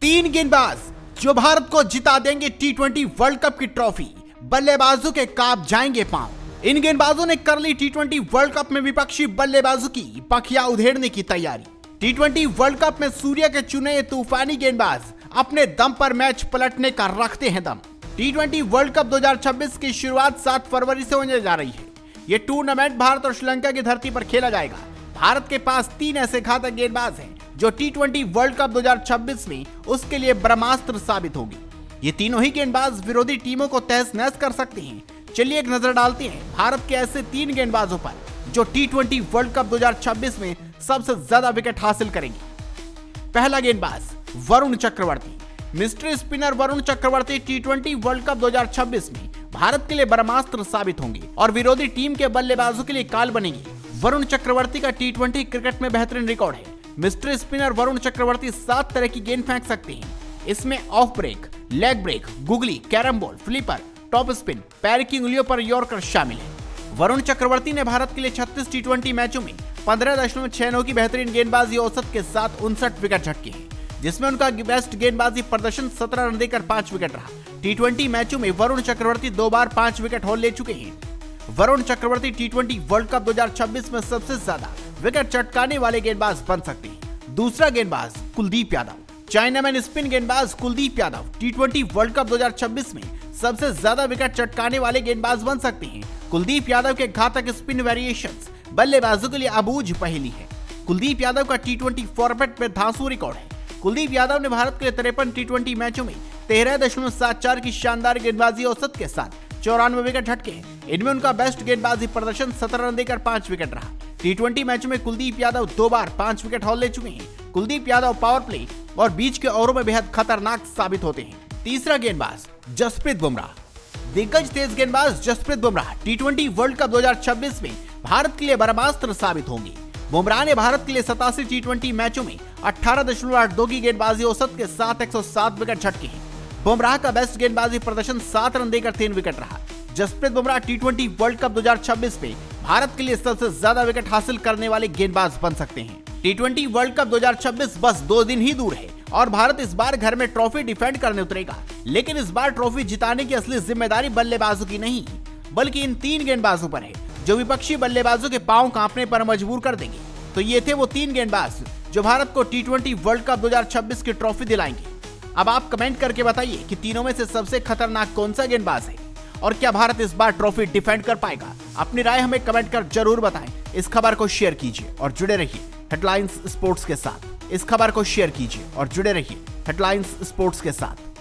तीन गेंदबाज जो भारत को जिता देंगे टी20 वर्ल्ड कप की ट्रॉफी, बल्लेबाजों के कांप जाएंगे पांव। इन गेंदबाजों ने कर ली टी20 वर्ल्ड कप में विपक्षी बल्लेबाजों की पखियां उधेड़ने की तैयारी। टी20 वर्ल्ड कप में सूर्य के चुने ये तूफानी गेंदबाज अपने दम पर मैच पलटने का रखते हैं दम। टी20 वर्ल्ड कप 2026 की शुरुआत 7 फरवरी से होने जा रही है। ये टूर्नामेंट भारत और श्रीलंका की धरती पर खेला जाएगा। भारत के पास 3 ऐसे घातक गेंदबाज हैं जो टी20 वर्ल्ड कप 2026 में उसके लिए ब्रह्मास्त्र साबित होगी। ये तीनों ही गेंदबाज विरोधी टीमों को तहस नहस कर सकते हैं। चलिए एक नजर डालते हैं भारत के ऐसे 3 गेंदबाजों पर जो टी20 वर्ल्ड कप 2026 में सबसे ज्यादा विकेट हासिल करेंगे। पहला गेंदबाज वरुण चक्रवर्ती। मिस्ट्री स्पिनर वरुण चक्रवर्ती टी20 वर्ल्ड कप 2026 में भारत के लिए ब्रह्मास्त्र साबित होंगे और विरोधी टीम के बल्लेबाजों के लिए काल बनेंगे। वरुण चक्रवर्ती का टी20 क्रिकेट में बेहतरीन रिकॉर्ड है। मिस्ट्री स्पिनर वरुण चक्रवर्ती 7 तरह की गेंद फेंक सकते हैं। इसमें off break, leg break, googly, carrom ball, flipper, top spin, पैर की उंगलियों पर यॉर्कर शामिल है। वरुण चक्रवर्ती ने भारत के लिए 36 टी20 मैचों में 15.69 की बेहतरीन गेंदबाजी औसत के साथ 59 विकेट झटके हैं, जिसमें उनका बेस्ट गेंदबाजी प्रदर्शन 17 रन देकर 5 विकेट रहा। टी20 मैचों में वरुण चक्रवर्ती 2 बार 5 विकेट हॉल ले चुके हैं। वरुण चक्रवर्ती टी20 वर्ल्ड कप 2026 में सबसे ज्यादा विकेट चटकाने वाले गेंदबाज बन सकते हैं। दूसरा गेंदबाज कुलदीप यादव। चाइनामैन स्पिन गेंदबाज कुलदीप यादव टी20 वर्ल्ड कप 2026 में सबसे ज्यादा विकेट चटकाने वाले गेंदबाज बन सकते हैं। कुलदीप यादव के घातक स्पिन वेरिएशंस बल्लेबाजों के लिए अबूझ पहेली है। कुलदीप यादव का टी20 फॉर्मेट में धांसू रिकॉर्ड है। कुलदीप यादव ने भारत के लिए 53 टी20 मैचों में 13.74 की शानदार गेंदबाजी औसत के साथ 94 विकेट झटके हैं। इनमें उनका बेस्ट गेंदबाजी प्रदर्शन 17 रन देकर 5 विकेट रहा। टी20 मैचों में कुलदीप यादव 2 बार 5 विकेट हॉल ले चुके हैं। कुलदीप यादव पावर प्ले और बीच के ओवरों में बेहद खतरनाक साबित होते हैं। तीसरा गेंदबाज जसप्रीत बुमराह। दिग्गज तेज गेंदबाज जसप्रीत बुमराह टी20 वर्ल्ड कप 2026 में भारत के लिए ब्रह्मास्त्र साबित होंगे। बुमराह ने भारत के लिए 87 टी20 मैचों में 18.82 की गेंदबाजी औसत के साथ 107 विकेट झटके हैं। बुमराह का बेस्ट गेंदबाजी प्रदर्शन 7 रन देकर 3 विकेट रहा। जसप्रीत बुमराह टी20 वर्ल्ड कप 2026 में भारत के लिए सबसे ज्यादा विकेट हासिल करने वाले गेंदबाज बन सकते हैं। टी20 वर्ल्ड कप 2026 बस 2 दिन ही दूर है और भारत इस बार घर में ट्रॉफी डिफेंड करने उतरेगा। लेकिन इस बार ट्रॉफी जिताने की असली जिम्मेदारी बल्लेबाजों की नहीं, बल्कि इन 3 गेंदबाजों पर है जो विपक्षी बल्लेबाजों के पांव कांपने पर मजबूर कर देंगे। तो ये थे वो 3 गेंदबाज जो भारत को टी20 वर्ल्ड कप 2026 की ट्रॉफी दिलाएंगे। अब आप कमेंट करके बताइए कि तीनों में से सबसे खतरनाक कौन सा गेंदबाज है और क्या भारत इस बार ट्रॉफी डिफेंड कर पाएगा। अपनी राय हमें कमेंट कर जरूर बताएं। इस खबर को शेयर कीजिए और जुड़े रहिए हेडलाइंस स्पोर्ट्स के साथ। इस खबर को शेयर कीजिए और जुड़े रहिए हेडलाइंस स्पोर्ट्स के साथ।